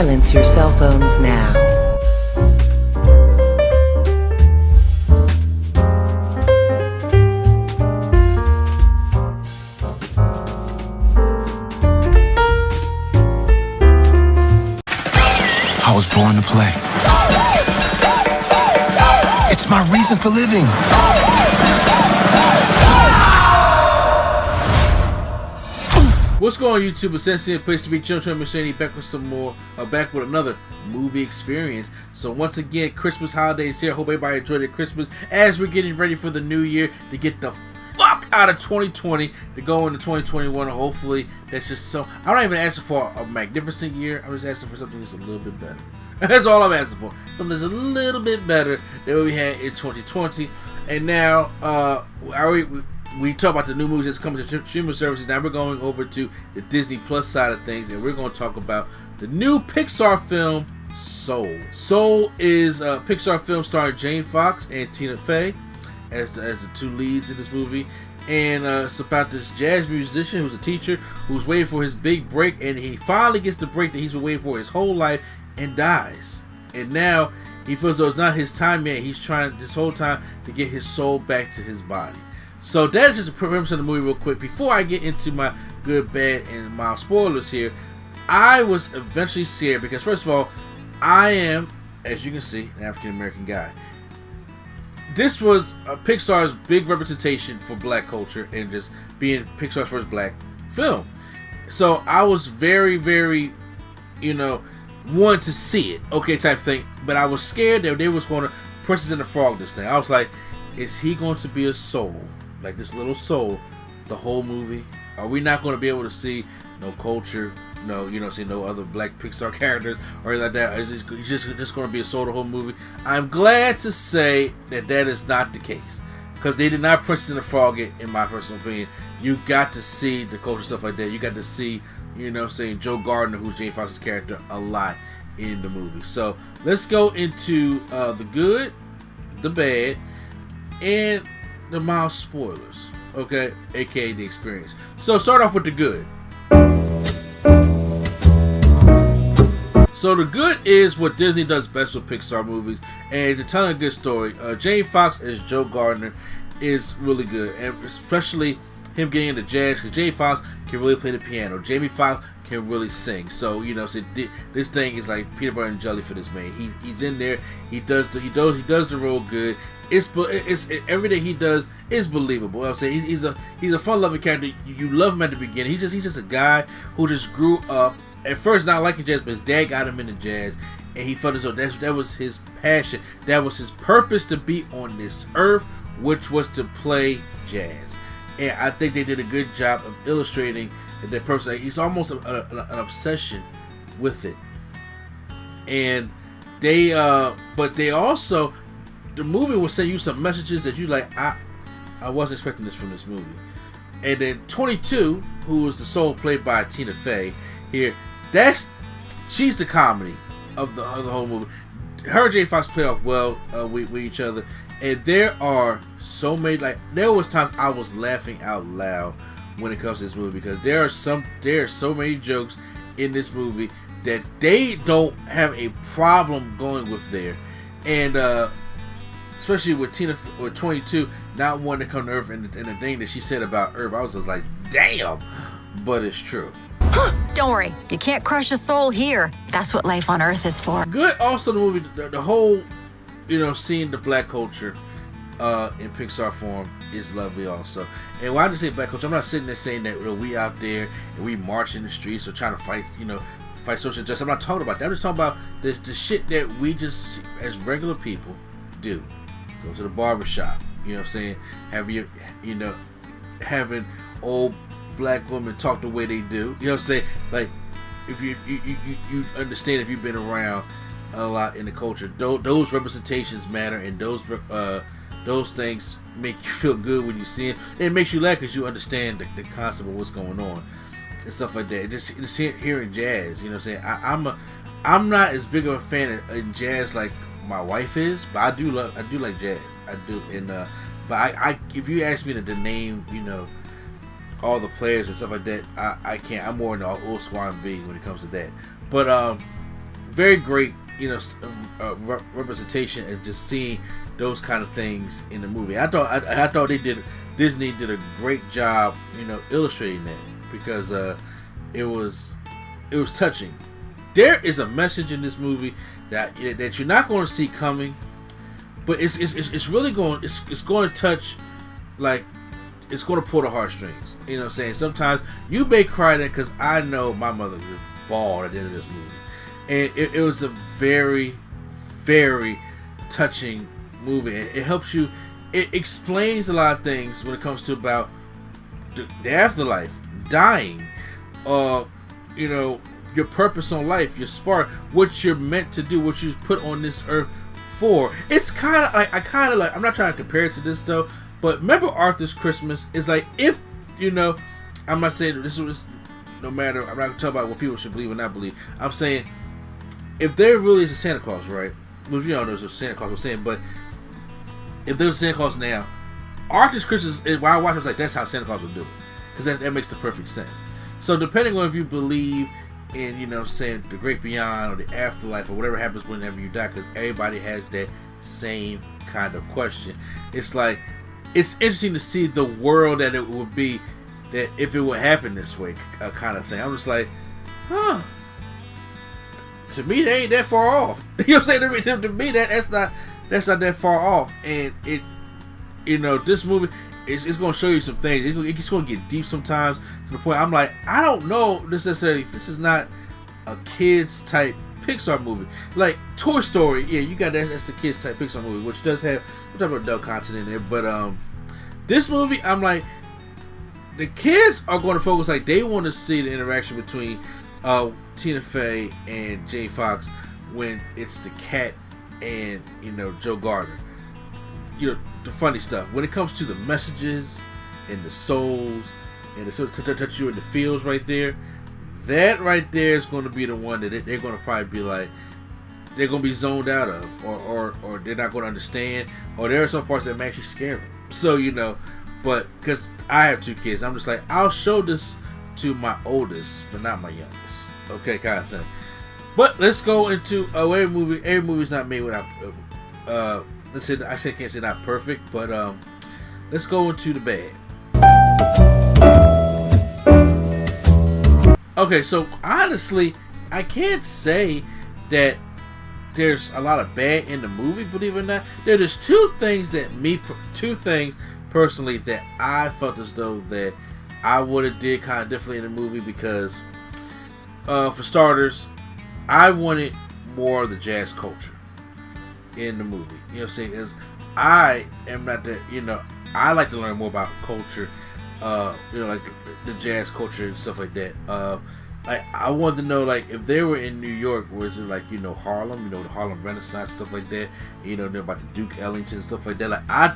Silence your cell phones now. I was born to play. It's my reason for living. What's going on, YouTube? It's Sensei, a place to be. Children, Mercedes back with some more, back with another movie experience. So once again, Christmas holidays here. Hope everybody enjoyed their Christmas as we're getting ready for the new year to get the fuck out of 2020 to go into 2021. Hopefully, that's just some. I'm not even asking for a magnificent year. I'm just asking for something that's a little bit better. That's all I'm asking for. Something that's a little bit better than what we had in 2020. And now, we talk about the new movies that's coming to streaming services. Now we're going over to the Disney Plus side of things, and we're going to talk about the new Pixar film, Soul. Soul is a Pixar film starring Jane Fox and Tina Fey as the two leads in this movie. And it's about this jazz musician who's a teacher who's waiting for his big break, and he finally gets the break that he's been waiting for his whole life and dies. And now he feels though it's not his time yet. He's trying this whole time to get his soul back to his body. So that is just the premise of the movie real quick. Before I get into my good, bad, and mild spoilers here, I was eventually scared because first of all, I am, as you can see, an African-American guy. This was Pixar's big representation for black culture and just being Pixar's first black film. So I was very, very, wanted to see it, okay, type thing. But I was scared that they was going to Princess and the Frog this thing. I was like, is he going to be a soul? Like this little soul, the whole movie? Are we not going to be able to see no culture, see no other black Pixar characters or anything like that? Is it just going to be a soul the whole movie? I'm glad to say that is not the case, because they did not Princess and the Frog it, in my personal opinion. You got to see the culture stuff like that. You got to see, Joe Gardner, who's Jane Fox's character, a lot in the movie. So let's go into the good, the bad, and the mild spoilers, okay, aka the experience. So start off with the good. So the good is what Disney does best with Pixar movies, and it's telling a good story. Jane Fox as Joe Gardner is really good, and especially him getting into jazz, because Jane Fox can really play the piano. Jamie Foxx can really sing. So this thing is like peanut butter and jelly for this man. He's in there. He does the role good. It's everything he does is believable. I'm saying he's a fun-loving character. You love him at the beginning. He's just a guy who just grew up at first not liking jazz, but his dad got him into jazz, and he felt as though that was his passion. That was his purpose to be on this earth, which was to play jazz. And I think they did a good job of illustrating that person. He's almost an obsession with it. And but they also, the movie will send you some messages that you like. I wasn't expecting this from this movie. And then 22, who is the soul played by Tina Fey here, she's the comedy of the whole movie. Her and Jane Fox play off well with each other. And there are so many, there was times I was laughing out loud when it comes to this movie, because there are so many jokes in this movie that they don't have a problem going with there. And especially with Tina or 22 not wanting to come to Earth, and the thing that she said about Earth, I was just like, damn, but it's true. Don't worry, you can't crush a soul here. That's what life on Earth is for. Good. Also, the movie, the whole, seeing the black culture in Pixar form is lovely also. And when I just say black culture, I'm not sitting there saying that we out there and we march in the streets or trying to fight, fight social justice. I'm not talking about that. I'm just talking about the shit that we just, as regular people, do. Go to the barbershop, having old black women talk the way they do. Like, if you understand, if you've been around a lot in the culture, those representations matter, and those things make you feel good when you see it. It makes you laugh because you understand the concept of what's going on and stuff like that. Just hearing jazz, I'm not as big of a fan of jazz like my wife is, but I do like jazz. I do, and but I if you ask me to name, all the players and stuff like that, I can't. I'm more in the old school R&B when it comes to that. But very great, representation and just seeing those kind of things in the movie. I thought Disney did a great job, illustrating that, because it was touching. There is a message in this movie that you're not going to see coming, but it's really going to touch, like, it's going to pull the heartstrings. You know what I'm saying? Sometimes you may cry that, because I know my mother was bawled at the end of this movie, and it was a very, very touching movie. It helps you. It explains a lot of things when it comes to about the afterlife, dying, your purpose on life, your spark, what you're meant to do, what you're put on this earth for. It's kind of like, I'm not trying to compare it to this though, but remember Arthur's Christmas is like, if, I'm not saying this was, no matter, I'm not talking about what people should believe or not believe. I'm saying, if there really is a Santa Claus, right? Well, there's a Santa Claus, I'm saying, but if there's a Santa Claus now, Arthur's Christmas, when I watch it, I was like, that's how Santa Claus would do it. Because that makes the perfect sense. So depending on if you believe in, saying the great beyond or the afterlife or whatever happens whenever you die, because everybody has that same kind of question. It's like, it's interesting to see the world that it would be, that if it would happen this way, kind of thing. I'm just like, huh. To me, they ain't that far off. You know what I'm saying? To me, that's not that far off. And it, this movie, it's going to show you some things. It's going to get deep sometimes, to the point I'm like, I don't know necessarily if this is not a kids type Pixar movie. Like Toy Story, yeah, you got that's the kids type Pixar movie, which does have, we're talking about adult content in there, but this movie, I'm like, the kids are going to focus, like, they want to see the interaction between Tina Fey and Jay Fox when it's the cat and Joe Gardner. The funny stuff when it comes to the messages and the souls and the sort of touch you in the feels right there. That right there is going to be the one that they're going to probably be like, they're going to be zoned out of, or they're not going to understand, or there are some parts that may actually scare them. So but because I have 2 kids, I'm just like, I'll show this to my oldest, but not my youngest. Okay, kind of thing. But let's go into every movie's not made without. Let's say, I can't say not perfect, but let's go into the bad. Okay, so honestly, I can't say that there's a lot of bad in the movie, believe it or not. There's two things personally that I felt as though that I would have did kind of differently in the movie, because for starters, I wanted more of the jazz culture in the movie. You know what I'm saying? Because I am not that, I like to learn more about culture, like the jazz culture and stuff like that. I wanted to know, like, if they were in New York, was it like, Harlem, the Harlem Renaissance, stuff like that, about the Duke Ellington, stuff like that. Like, I,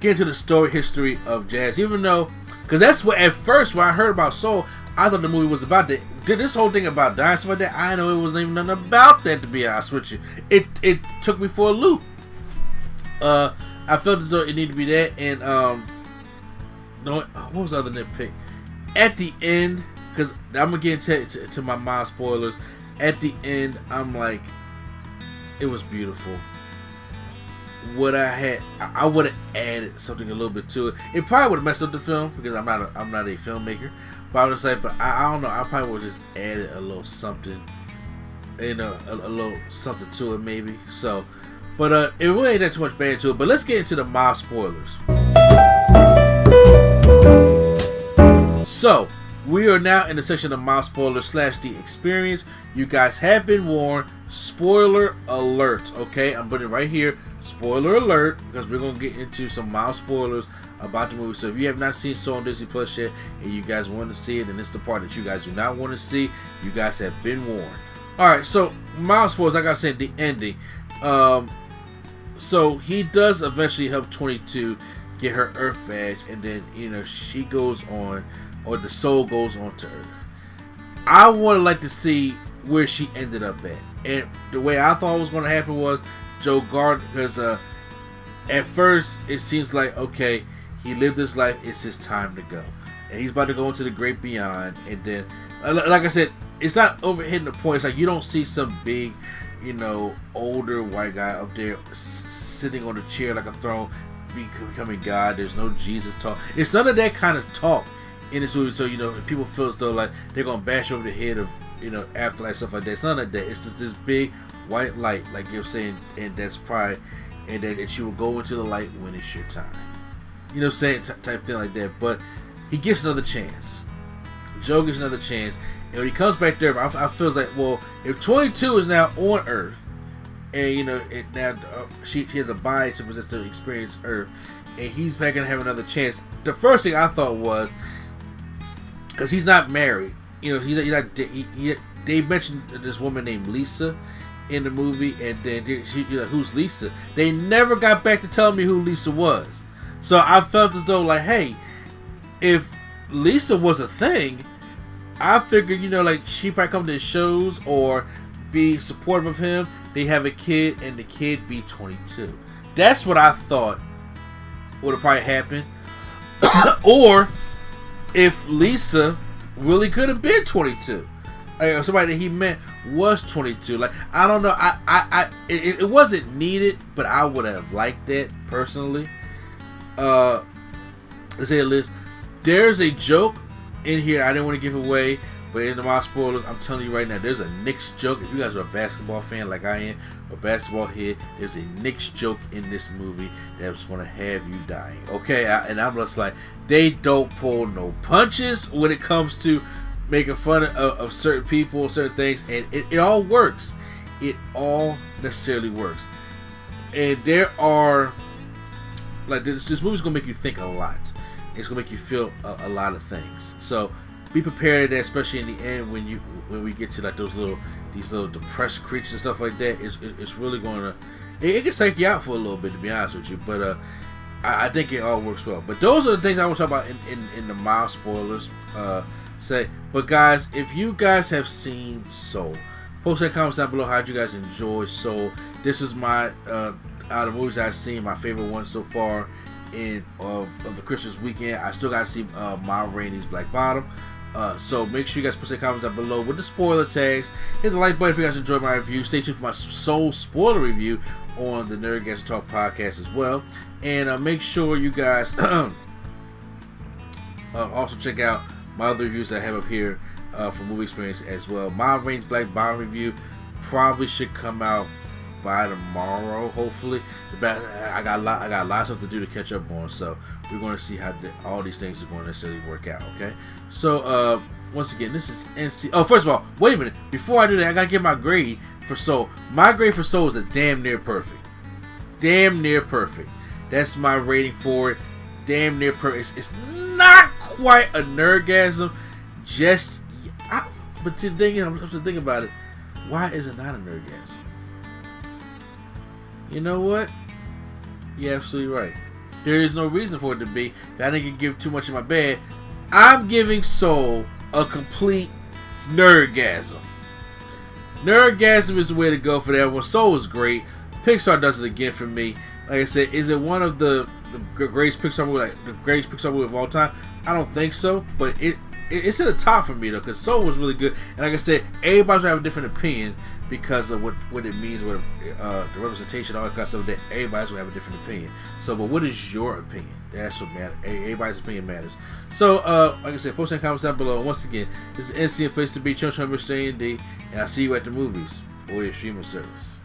get into the history of jazz, even though, because that's what, at first, when I heard about soul, I thought the movie was about that. Did this whole thing about dying, stuff like that, I know it wasn't even nothing about that, to be honest with you. It took me for a loop. I felt as though it needed to be that, and, what was the other nitpick? At the end, because I'm going to get to my mild spoilers, at the end, I'm like, it was beautiful. What I would have added something a little bit to it. It probably would have messed up the film, because I'm not a filmmaker. But I was like, I don't know. I probably would have just added a little something, a little something to it maybe. So, but it really ain't that too much bad to it. But let's get into the mild spoilers. So, we are now in the section of mild spoilers / the experience. You guys have been warned. Spoiler alert. Okay, I'm putting it right here. Spoiler alert, because we're gonna get into some mild spoilers about the movie. So if you have not seen Soul on Disney Plus yet, and you guys want to see it, and it's the part that you guys do not want to see, you guys have been warned. All right, so mild spoilers. Like I said, the ending. So he does eventually help 22 get her Earth badge, and then she goes on, or the soul goes on to Earth. I would like to see where she ended up at. And the way I thought it was going to happen was Joe Gardner, because at first it seems like, okay, he lived his life, it's his time to go. And he's about to go into the great beyond. And then, like I said, it's not overhitting the point. It's like you don't see some big, older white guy up there sitting on a chair like a throne, becoming God. There's no Jesus talk. It's none of that kind of talk in this movie. So people feel as though like they're gonna bash over the head of afterlife stuff like that. It's none of that. It's just this big white light, like you're saying, and that's pride, and that you will go into the light when it's your time. You know what I'm saying? Type thing like that. But he gets another chance. Joe gets another chance, and when he comes back there, I feel like, well, if 22 is now on Earth, and now she has a body to possess to experience Earth, and he's back gonna have another chance. The first thing I thought was, because he's not married, he's not. They mentioned this woman named Lisa in the movie, and then who's Lisa? They never got back to telling me who Lisa was. So I felt as though like, hey, if Lisa was a thing, I figured like she probably come to his shows or be supportive of him. They have a kid, and the kid be 22. That's what I thought would have probably happened. Or if Lisa really could have been 22. Somebody that he met was 22. Like, I don't know. It wasn't needed, but I would have liked that personally. Let's say the list. There's a joke in here I didn't want to give away, but in the my spoilers, I'm telling you right now, there's a Knicks joke. If you guys are a basketball fan like I am, a basketball head, there's a Knicks joke in this movie that's going to have you dying. Okay, and I'm just like, they don't pull no punches when it comes to making fun of certain people, certain things, and it all works. It all necessarily works. And there are, like, this movie's gonna make you think a lot. It's gonna make you feel a lot of things. So be prepared, that especially in the end when we get to like these little depressed creatures and stuff like that. It's really gonna it can take you out for a little bit, to be honest with you. But I think it all works well. But those are the things I want to talk about in the mild spoilers. But guys, if you guys have seen Soul, post that comments down below. How'd you guys enjoy Soul? This is my out of movies I've seen, my favorite one so far of the Christmas weekend. I still gotta see Ma Rainey's Black Bottom. So make sure you guys put some comments down below with the spoiler tags. Hit the like button if you guys enjoyed my review. Stay tuned for my Soul spoiler review on the Nerdgasm Talk podcast as well. And make sure you guys also check out my other reviews I have up here for movie experience as well. Ma Rainey's Black Bottom review probably should come out by tomorrow, hopefully. But I got a lot of stuff to do to catch up on, so we're going to see how all these things are going to necessarily work out. Okay, so once again, this is NC. Oh, first of all, wait a minute. Before I do that, I gotta get my grade for Soul. My grade for Soul is a damn near perfect. Damn near perfect. That's my rating for it. Damn near perfect. It's not quite a nerdgasm, but to think about it, why is it not a nerdgasm? You know what? You're absolutely right. There is no reason for it to be. I didn't give too much in my bed. I'm giving Soul a complete nerdgasm. Nerdgasm is the way to go for that one. Soul is great. Pixar does it again for me. Like I said, is it one of the greatest Pixar movie, like the greatest Pixar movie of all time? I don't think so, but it's at the top for me though, because Soul was really good. And like I said, everybody's gonna have a different opinion because of what it means, what the representation, all that kind of stuff. That everybody's gonna have a different opinion. So, but what is your opinion? That's what matters. Everybody's opinion matters. So, like I said, post in the comments down below. Once again, this is NC, a place to be. Children, Mr. A&D, and I'll see you at the movies or your streaming service.